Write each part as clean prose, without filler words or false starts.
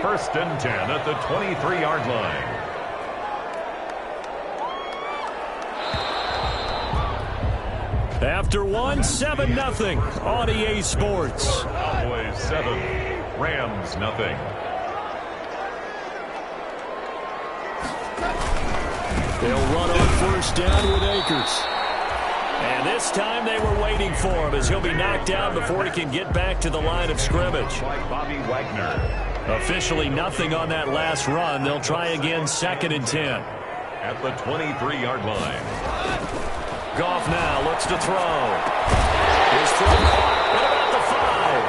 First and 10 at the 23-yard line. After 7-0 on EA Sports. Cowboys 7, Rams 0. They'll run on first down with Akers. And this time they were waiting for him as he'll be knocked down before he can get back to the line of scrimmage. Like Bobby Wagner. Officially nothing on that last run. They'll try again 2nd and 10. At the 23-yard line. Goff now looks to throw. His throw caught. What about the 5?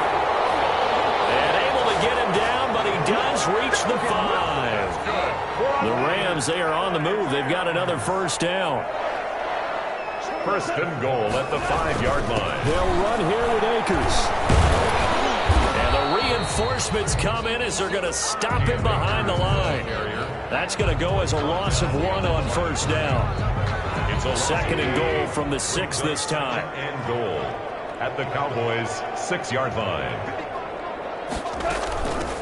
And able to get him down, but he does reach the 5. The Rams, they are on the move. They've got another first down. First and goal at the 5-yard line. They'll run here with Akers. And the reinforcements come in as they're going to stop him behind the line. That's going to go as a loss of 1 on first down. It's a 2nd and goal from the 6 this time. And goal at the Cowboys' 6-yard line.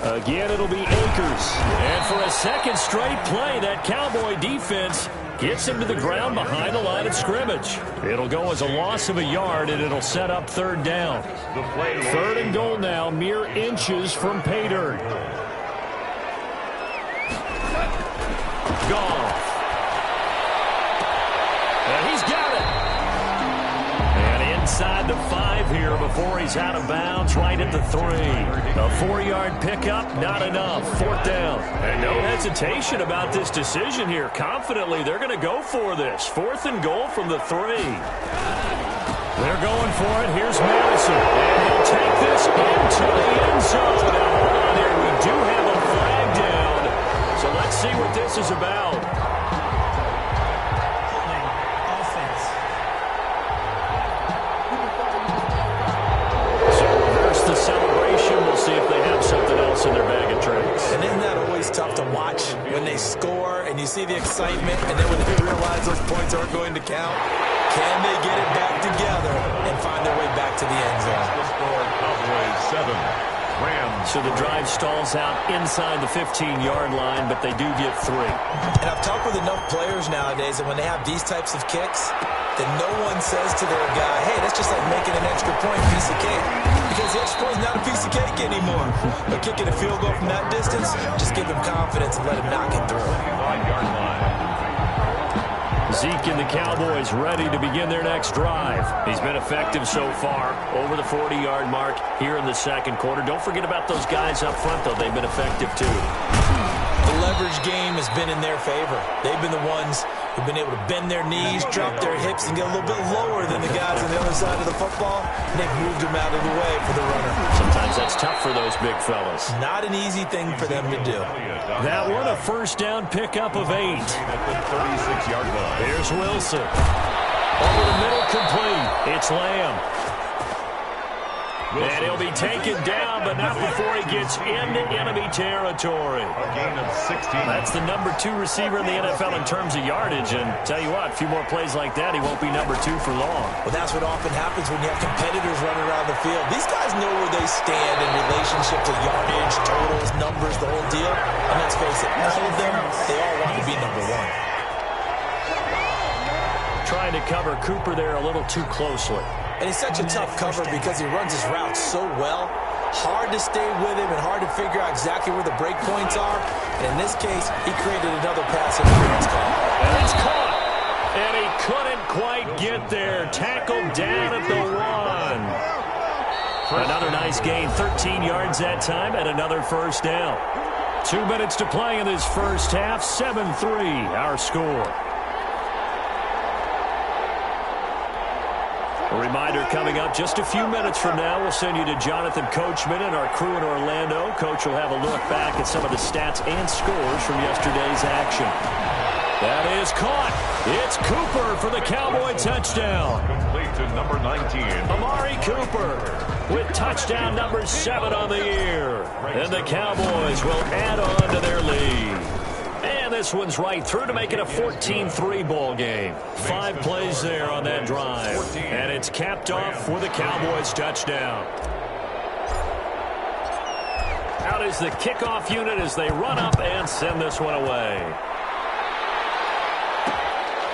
Again, it'll be Akers. And for a second straight play, that Cowboy defense gets him to the ground behind the line of scrimmage. It'll go as a loss of a yard, and it'll set up 3rd down. 3rd and goal now, mere inches from pay dirt. Goff. And he's got it. And inside the 5 here before he's out of bounds, right at the 3. A 4-yard pickup, not enough. 4th down. And no hesitation about this decision here. Confidently, they're going to go for this. 4th and goal from the 3. They're going for it. Here's Madison. And he'll take this into the end zone. Now, hold on here. We do have a flag down. So let's see what this is about. In their bag of tricks. And isn't that always tough to watch when they score and you see the excitement and then when they realize those points aren't going to count? Can they get it back together and find their way back to the end zone? The score, Cowboys 7, Rams. So the drive stalls out inside the 15-yard line, but they do get 3. And I've talked with enough players nowadays that when they have these types of kicks, that no one says to their guy, hey, that's just like making an extra point piece of cake. Because the extra point is not a piece of cake anymore. But kicking a field goal from that distance, just give him confidence and let him knock it through. 5-yard line. Zeke and the Cowboys ready to begin their next drive. He's been effective so far, over the 40-yard mark here in the 2nd quarter. Don't forget about those guys up front, though. They've been effective, too. The leverage game has been in their favor. They've been the ones who've been able to bend their knees, drop their hips, and get a little bit lower than the guys on the other side of the football. And they've moved them out of the way for the runner. Sometimes that's tough for those big fellas. Not an easy thing for them to do. That one, a first down pickup of 8. At the 36-yard line. Here's Wilson. Over the middle, complete. It's Lamb. And he'll be taken down, but not before he gets into enemy territory. A gain of 16. That's the number 2 receiver in the NFL in terms of yardage. And tell you what, a few more plays like that, he won't be number 2 for long. Well, that's what often happens when you have competitors running around the field. These guys know where they stand in relationship to yardage, totals, numbers, the whole deal. And let's face it, all of them, they all want to be number 1. Trying to cover Cooper there a little too closely. And he's such a tough cover because he runs his routes so well. Hard to stay with him and hard to figure out exactly where the break points are. And in this case, he created another pass interference call. And it's caught. And he couldn't quite get there. Tackled down at the 1. Another nice gain. 13 yards that time and another first down. 2 minutes to play in this first half. 7-3 our score. A reminder coming up just a few minutes from now, we'll send you to Jonathan Coachman and our crew in Orlando. Coach will have a look back at some of the stats and scores from yesterday's action. That is caught. It's Cooper for the Cowboy touchdown. Complete to number 19. Amari Cooper with touchdown number 7 on the year. And the Cowboys will add on to their lead. And this one's right through to make it a 14-3 ball game. 5 plays there on that drive. And it's capped off with a Cowboys touchdown. Out is the kickoff unit as they run up and send this one away.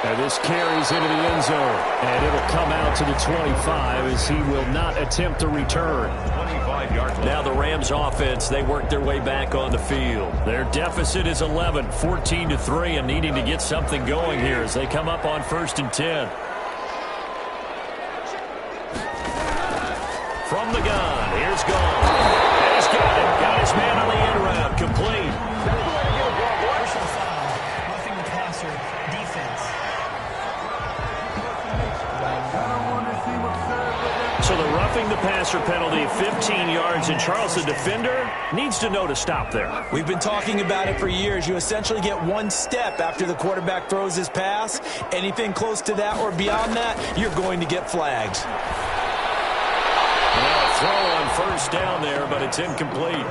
And this carries into the end zone. And it'll come out to the 25 as he will not attempt to return. 25-yard line. Now the Rams offense, they work their way back on the field. Their deficit is 11, 14-3, and needing to get something going here as they come up on 1st and 10. From the gun, here's Gone. And he's got it. Got his man on the end route, complete. Roughing the passer defense. So the roughing the passer penalty, 15 yards, and Charles, the defender, needs to know to stop there. We've been talking about it for years. You essentially get one step after the quarterback throws his pass. Anything close to that or beyond that, you're going to get flagged. Throw on 1st down there, but it's incomplete.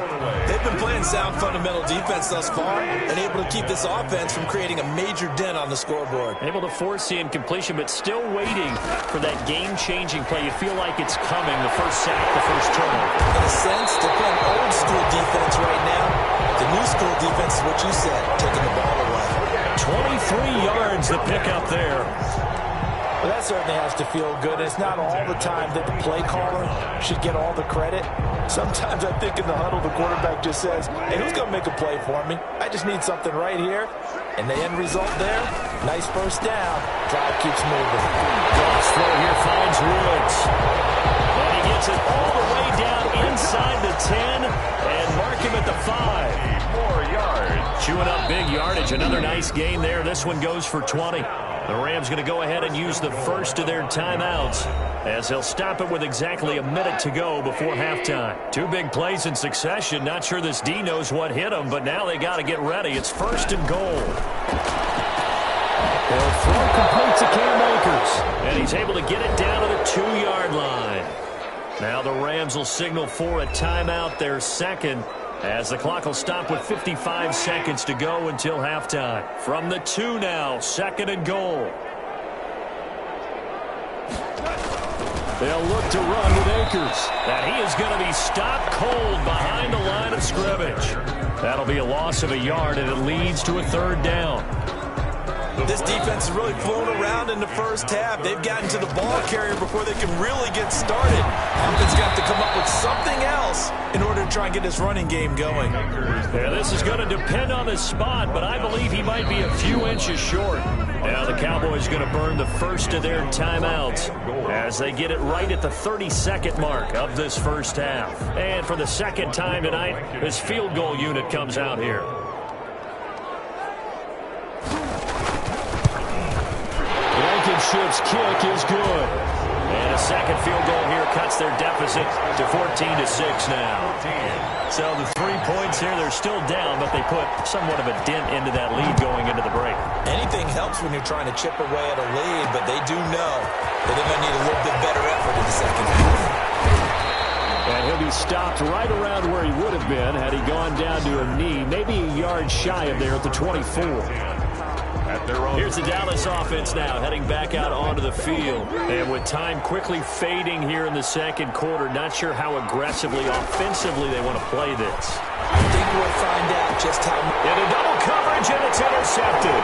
They've been playing sound fundamental defense thus far and able to keep this offense from creating a major dent on the scoreboard. Able to force the incompletion, but still waiting for that game-changing play. You feel like it's coming, the first sack, the first turnover. In a sense, they're playing old-school defense right now. The new-school defense is what you said, taking the ball away. 23 yards the pickup there. Well, that certainly has to feel good. It's not all the time that the play caller should get all the credit. Sometimes I think in the huddle, the quarterback just says, hey, who's going to make a play for me? I just need something right here. And the end result there, nice first down. Drive keeps moving. Cross throw here finds Woods. And he gets it all the way down inside the 10 and mark him at the 5. 4 yards. Chewing up big yardage. Another nice gain there. This one goes for 20. The Rams going to go ahead and use the first of their timeouts as they'll stop it with exactly a minute to go before halftime. 2 big plays in succession. Not sure this D knows what hit him, but now they got to get ready. It's 1st and goal. They'll throw complete to Cam Akers, and he's able to get it down to the 2-yard line. Now the Rams will signal for a timeout, their second, as the clock will stop with 55 seconds to go until halftime. From the 2 now, 2nd and goal. They'll look to run with Akers. And he is going to be stopped cold behind the line of scrimmage. That'll be a loss of a yard, and it leads to a 3rd down. This defense has really flown around in the first half. They've gotten to the ball carrier before they can really get started. Offense got to come up with something else in order to try and get this running game going. Yeah, this is going to depend on the spot, but I believe he might be a few inches short. Now the Cowboys going to burn the first of their timeouts as they get it right at the 32nd mark of this first half. And for the second time tonight, this field goal unit comes out here. Blankenship's kick is good. And a second field goal here cuts their deficit to 14-6 now. So the 3 points here, they're still down, but they put somewhat of a dent into that lead going into the break. Anything helps when you're trying to chip away at a lead, but they do know that they're going to need a little bit better effort in the second half. And he'll be stopped right around where he would have been had he gone down to a knee, maybe a yard shy of there at the 24. Here's the Dallas offense now heading back out onto the field. And with time quickly fading here in the second quarter, not sure how aggressively, offensively they want to play this. I think we'll find out just how. Into double coverage, and it's intercepted.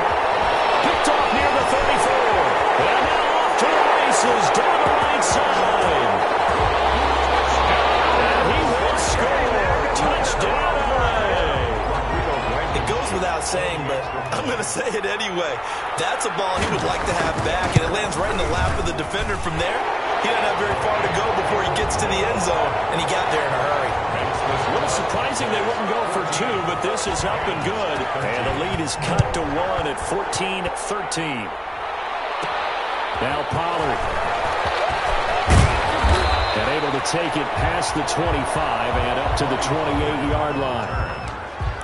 Picked off near the 34. And now off to the races down the right side. And he will score. Touchdown, LA. It goes without saying, but I'm going to say it anyway. That's a ball he would like to have back, and it lands right in the lap of the defender from there. He doesn't have very far to go before he gets to the end zone, and he got there in a hurry. A little surprising they wouldn't go for 2, but this is up and good. And the lead is cut to 1 at 14-13. Now Pollard. And able to take it past the 25 and up to the 28-yard line.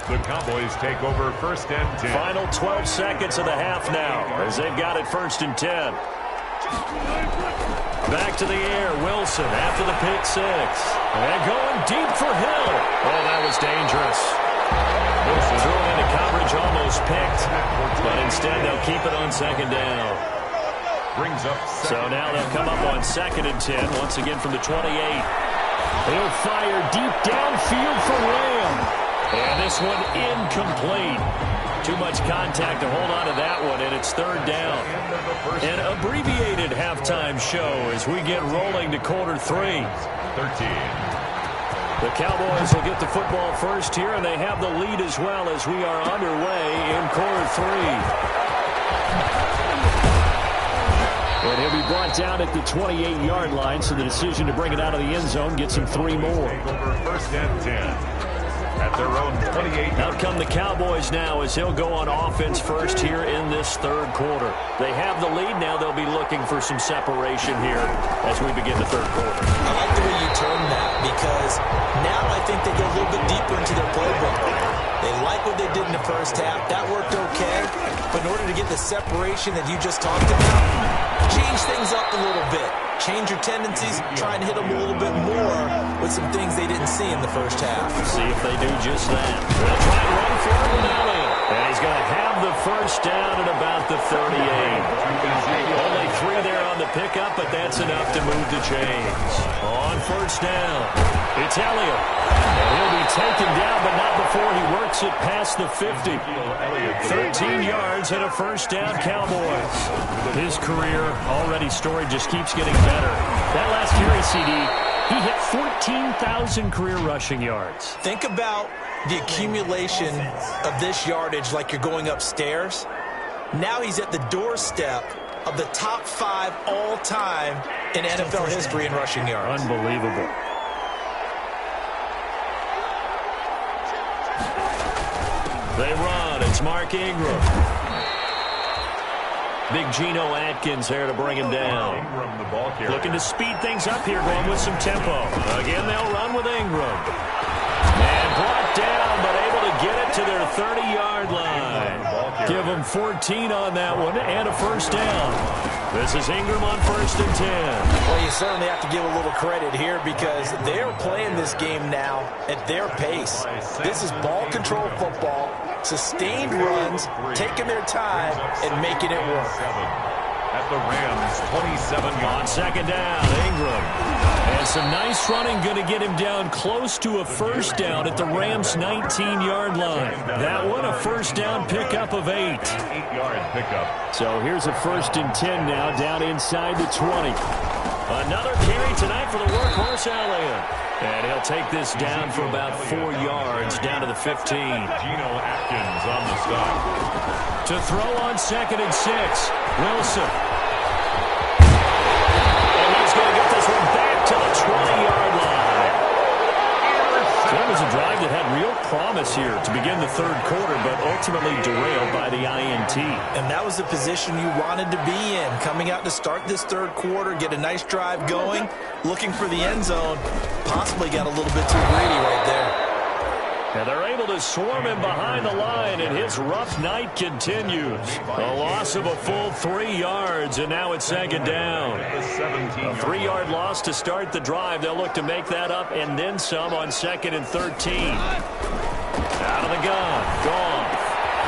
The Cowboys take over 1st and 10. Final 12 seconds of the half now as they've got it 1st and 10. Back to the air, Wilson after the pick 6. And going deep for Hill. Oh, that was dangerous. Wilson threw it into coverage, almost picked. But instead, they'll keep it on 2nd down. Brings up so now they'll come up on 2nd and 10, once again from the 28. He'll fire deep downfield for Lamb. And this one incomplete. Too much contact to hold on to that one, and it's third down. An abbreviated halftime show as we get rolling to quarter 3. 13. The Cowboys will get the football first here, and they have the lead as well as we are underway in quarter 3. And he'll be brought down at the 28-yard line, so the decision to bring it out of the end zone gets him 3 more. First and 10. At their own 28. Out come the Cowboys now as he'll go on offense first here in this third quarter. They have the lead. Now they'll be looking for some separation here as we begin the third quarter. I like the way you term that because now I think they get a little bit deeper into their playbook. They like what they did in the first half. That worked okay. But in order to get the separation that you just talked about, change things up a little bit. Change your tendencies, try and hit them a little bit more with some things they didn't see in the first half. See if they do just that. They'll try to run for it with Elliott. And he's going to have the first down at about the 38. Only 3 there on the pickup, but that's enough to move the chains. On first down, it's Elliott. And he'll be taken down, but not before he works it past the 50. 13 yards and a first down, Cowboys. His career already storied, just keeps getting better. That last carry, CD, he hit 14,000 career rushing yards. Think about the accumulation of this yardage like you're going upstairs. Now he's at the doorstep of the top 5 all-time in NFL history in rushing yards. Unbelievable. They run. It's Mark Ingram. Big Geno Atkins there to bring him down. Ingram, the ball carrier. Looking to speed things up here, going with some tempo. Again, they'll run with Ingram. And brought down, but able to get it to their 30-yard line. Give them 14 on that one and a first down. This is Ingram on first and 10. Well, you certainly have to give a little credit here because they're playing this game now at their pace. This is ball control football, sustained runs, taking their time, and making it work. At the Rams, 27 On second down, Ingram. And some nice running, going to get him down close to a first down at the Rams' 19-yard line. That one, a first down pickup of 8. 8-yard pickup. So here's a first and 10 now, down inside the 20. Another carry tonight for the workhorse Elliott. And he'll take this down for about 4 yards, down to the 15. Geno Atkins on the stop. To throw on second and 6, Wilson. And he's going to get this one back to the 20-yard line. That was a drive that had real promise here to begin the third quarter, but ultimately derailed by the INT. And that was the position you wanted to be in. Coming out to start this third quarter, get a nice drive going, looking for the end zone. Possibly got a little bit too greedy right there. And they're able to swarm him behind the line, and his rough night continues. A loss of a full 3 yards, and now it's second down. A 3-yard loss to start the drive. They'll look to make that up and then some on second and 13. Out of the gun, Goff.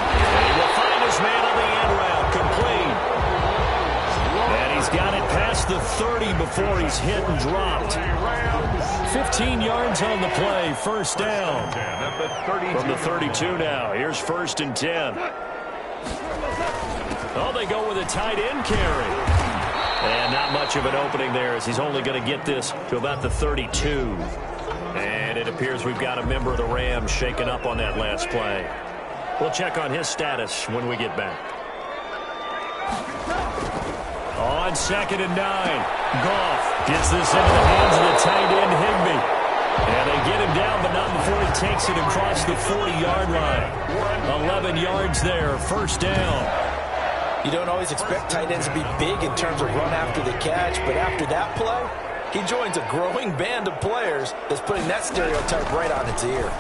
And he will find his man on the end route, complete. And he's got it past the 30 before he's hit and dropped. 15 yards on the play, first down. From the 32 now. Here's first and 10. Oh, they go with a tight end carry. And not much of an opening there as he's only going to get this to about the 32. And it appears we've got a member of the Rams shaken up on that last play. We'll check on his status when we get back. On second and 9, Goff gets this into the hands of the tight end, Higbee. And they get him down, but not before he takes it across the 40-yard line. 11 yards there, first down. You don't always expect tight ends to be big in terms of run after the catch, but after that play, he joins a growing band of players that's putting that stereotype right on its ear.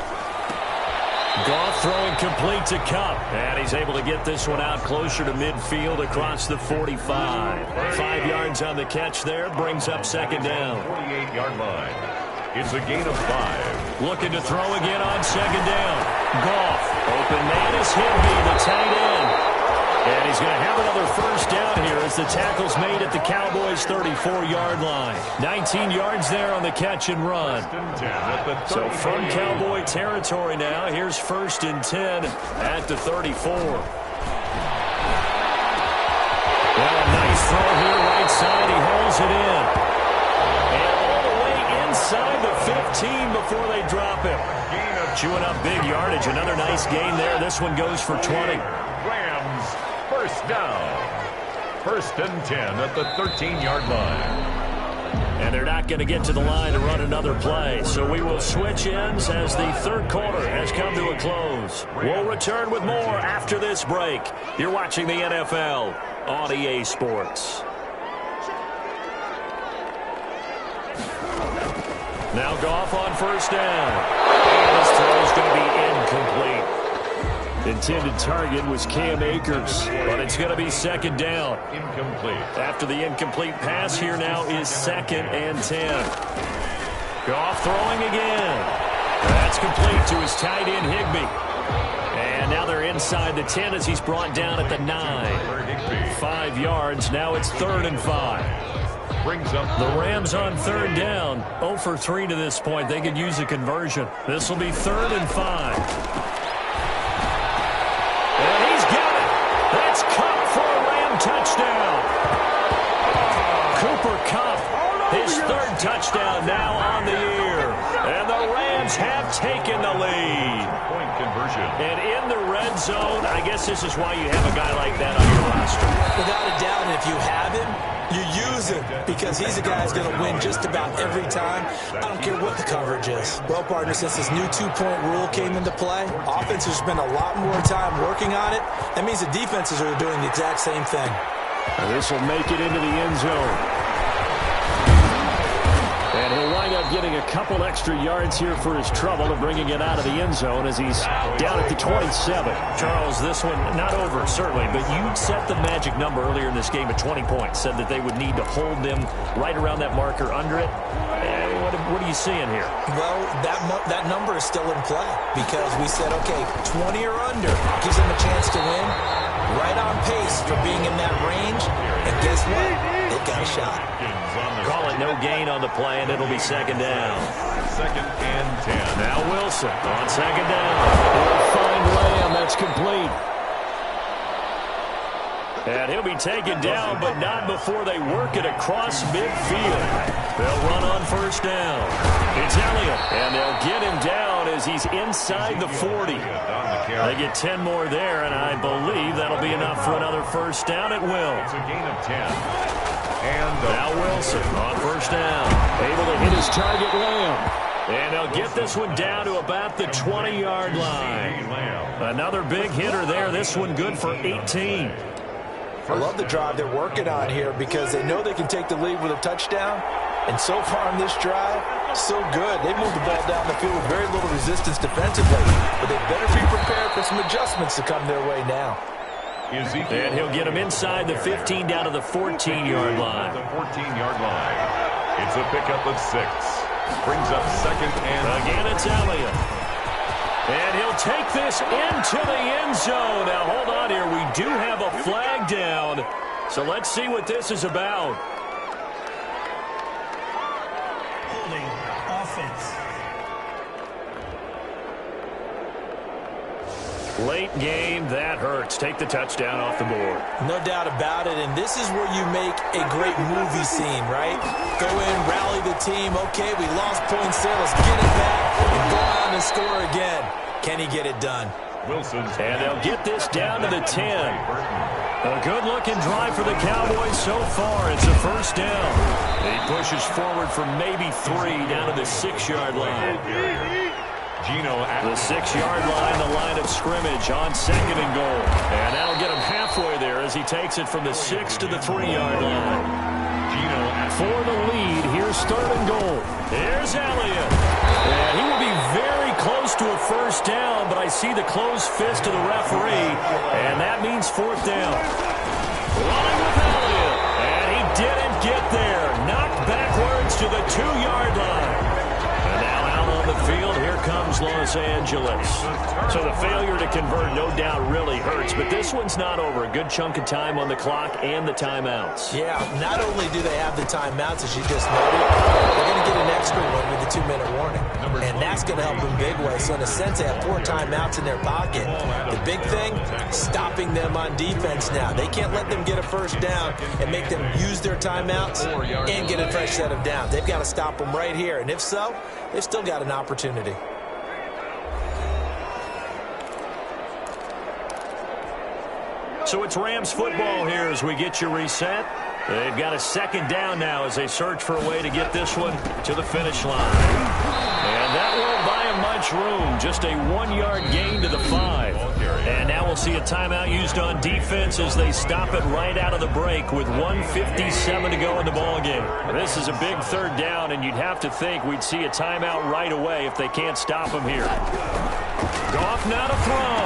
Goff throwing complete to Kupp, and he's able to get this one out closer to midfield across the 45. 5 yards on the catch there, brings up second down. 48-yard line. It's a gain of 5. Looking to throw again on second down. Goff, open man is Higbee, the tight end. And he's going to have another first down here as the tackle's made at the Cowboys' 34-yard line. 19 yards there on the catch and run. So from Cowboy territory now, here's 1st and 10 at the 34. Well, a nice throw here right side. He hauls it in. And all the way inside the 15 before they drop him. Chewing up big yardage. Another nice gain there. This one goes for 20. Rams, first down. 1st and 10 at the 13-yard line. And they're not going to get to the line to run another play. So we will switch ends as the third quarter has come to a close. We'll return with more after this break. You're watching the NFL on EA Sports. Now Goff on first down. And his throw is going to be incomplete. Intended target was Cam Akers, but it's going to be 2nd down. Incomplete. After the incomplete pass, here now is 2nd and 10. Goff throwing again. That's complete to his tight end, Higbee. And now they're inside the 10 as he's brought down at the 9. 5 yards. Now it's 3rd and 5. Brings up the Rams on 3rd down. 0 for 3 to this point. They could use a conversion. This will be 3rd and 5. And he's got it. That's Kupp for a Ram touchdown. Cooper Kupp, his 3rd touchdown now on the year. And the Rams have taken the lead. Point conversion. And in the red zone, I guess this is why you have a guy like that on your roster. Without a doubt, and if you have him, you use him because he's a guy who's going to win just about every time. I don't care what the coverage is. Well, partner, since this new 2-point rule came into play, offenses spend a lot more time working on it. That means the defenses are doing the exact same thing. And this will make it into the end zone. And he'll wind up getting a couple extra yards here for his trouble of bringing it out of the end zone as he's down at the 27. Charles, this one not over, certainly, but you set the magic number earlier in this game at 20 points, said that they would need to hold them right around that marker under it. What are you seeing here? Well, that number is still in play because we said, okay, 20 or under gives them a chance to win. Right on pace for being in that range. And guess what? They've got a shot. Call it no gain on the play, and it'll be 2nd down. 2nd and 10. Now Wilson on 2nd down. He'll find Lamb. That's complete. And he'll be taken down, but not before they work it across midfield. They'll run on 1st down. It's Elliott, and they'll get him down as he's inside the 40. They get 10 more there, and I believe that'll be enough for another 1st down. It will. It's a gain of 10. And now Wilson on 1st down. Able to hit his target, Lamb. And they'll get this one down to about the 20-yard line. Another big hitter there. This one good for 18. I love the drive they're working on here because they know they can take the lead with a touchdown. And so far on this drive, so good. They moved the ball down the field with very little resistance defensively. But they better be prepared for some adjustments to come their way now. And he'll get him inside the 15 down to the 14-yard line. The 14-yard line. It's a pickup of 6. Brings up 2nd and... Again, it's Elliott. And he'll take this into the end zone. Now, hold on here. We do have a flag down. So let's see what this is about. Holding offense. Late game, that hurts. Take the touchdown off the board. No doubt about it, and this is where you make a great movie scene, right? Go in, rally the team. Okay, we lost points there. Let's get it back and go on and score again. Can he get it done? Wilson's and they'll get this down to the 10. A good-looking drive for the Cowboys so far. It's a 1st down. He pushes forward for maybe 3 down to the 6-yard line. The 6-yard line, the line of scrimmage on 2nd and goal. And that'll get him halfway there as he takes it from the 6 to the 3-yard line. For the lead, here's 3rd and goal. Here's Elliott. And he will be very close to a 1st down, but I see the closed fist of the referee, and that means 4th down. Running with Elliott, and he didn't get there. Knocked backwards to the 2-yard line. And now out on the field. Here comes Los Angeles. So the failure to convert no doubt really hurts, but this one's not over. A good chunk of time on the clock and the timeouts. Yeah, not only do they have the timeouts, as you just noted, they're going to get an extra one with the 2-minute warning. And that's going to help them big way. So in a sense, they have 4 timeouts in their pocket. The big thing, stopping them on defense now. They can't let them get a first down and make them use their timeouts and get a fresh set of downs. They've got to stop them right here. And if so, they've still got an opportunity. So it's Rams football here as we get you reset. They've got a second down now as they search for a way to get this one to the finish line. And that won't buy them much room. Just a 1-yard gain to the 5. And now we'll see a timeout used on defense as they stop it right out of the break with 1:57 to go in the ballgame. This is a big third down, and you'd have to think we'd see a timeout right away if they can't stop them here. Goff now to throw.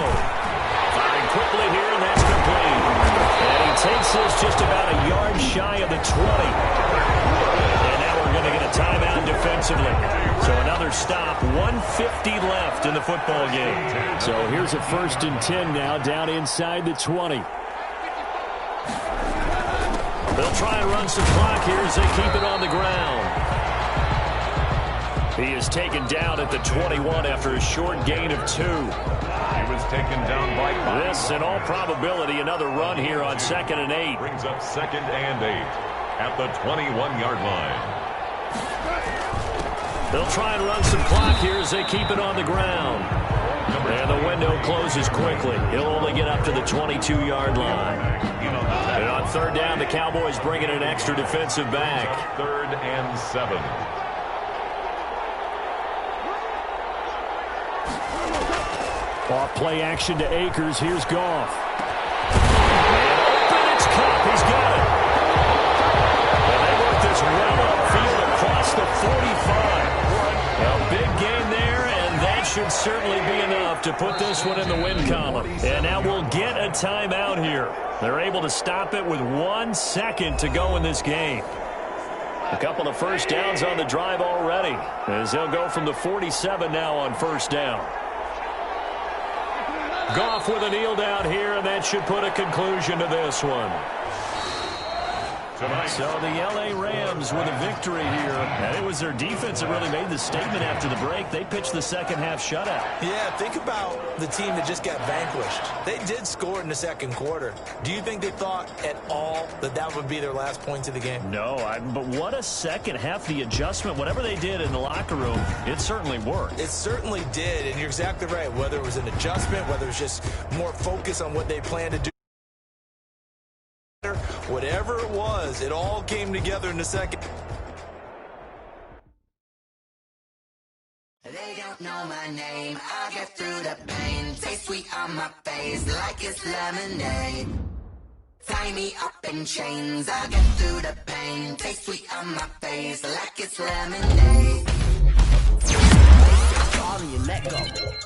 Firing quickly here, and that's complete. And he takes this just about a yard shy of the 20. And now we're going to get a timeout defensively. So another stop, 1:50 left in the football game. So here's a 1st and 10 now down inside the 20. They'll try and run some clock here as they keep it on the ground. He is taken down at the 21 after a short gain of 2. He was taken down by 5. This, in all probability, another run here on 2nd and 8. Brings up 2nd and 8 at the 21-yard line. They'll try and run some clock here as they keep it on the ground. And the window closes quickly. He'll only get up to the 22-yard line. And on 3rd down, the Cowboys bring in an extra defensive back. 3rd and 7. Off play action to Akers. Here's Goff. And open, it's Cup. He's got it. And they work this right upfield across the 45. A big gain there, and that should certainly be enough to put this one in the win column. And now we'll get a timeout here. They're able to stop it with 1 second to go in this game. A couple of first downs on the drive already, as they'll go from the 47 now on 1st down. Goff with a kneel down here, and that should put a conclusion to this one. So the L.A. Rams with a victory here. And it was their defense that really made the statement after the break. They pitched the second half shutout. Yeah, think about the team that just got vanquished. They did score in the 2nd quarter. Do you think they thought at all that that would be their last points of the game? No, but what a second half. The adjustment, whatever they did in the locker room, it certainly worked. It certainly did, and you're exactly right. Whether it was an adjustment, whether it was just more focus on what they planned to do. Whatever it was, it all came together in the second. They don't know my name. I get through the pain. Taste sweet on my face like it's lemonade. Tie me up in chains. I get through the pain. Taste sweet on my face like it's lemonade. Fall and you let go,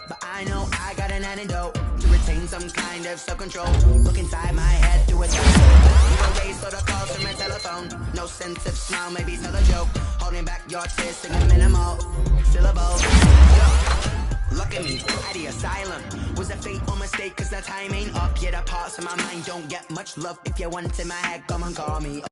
but I know I got an antidote to retain some kind of self-control. Look inside my head through a telescope. No raise for the calls from a telephone. No sense of smile, maybe tell a joke. Holding back your tears, singing minimal syllables. Look at me, at the asylum. Was a fate or mistake, cause the time ain't up. Yet the parts of my mind don't get much love. If you want in my head, come and call me.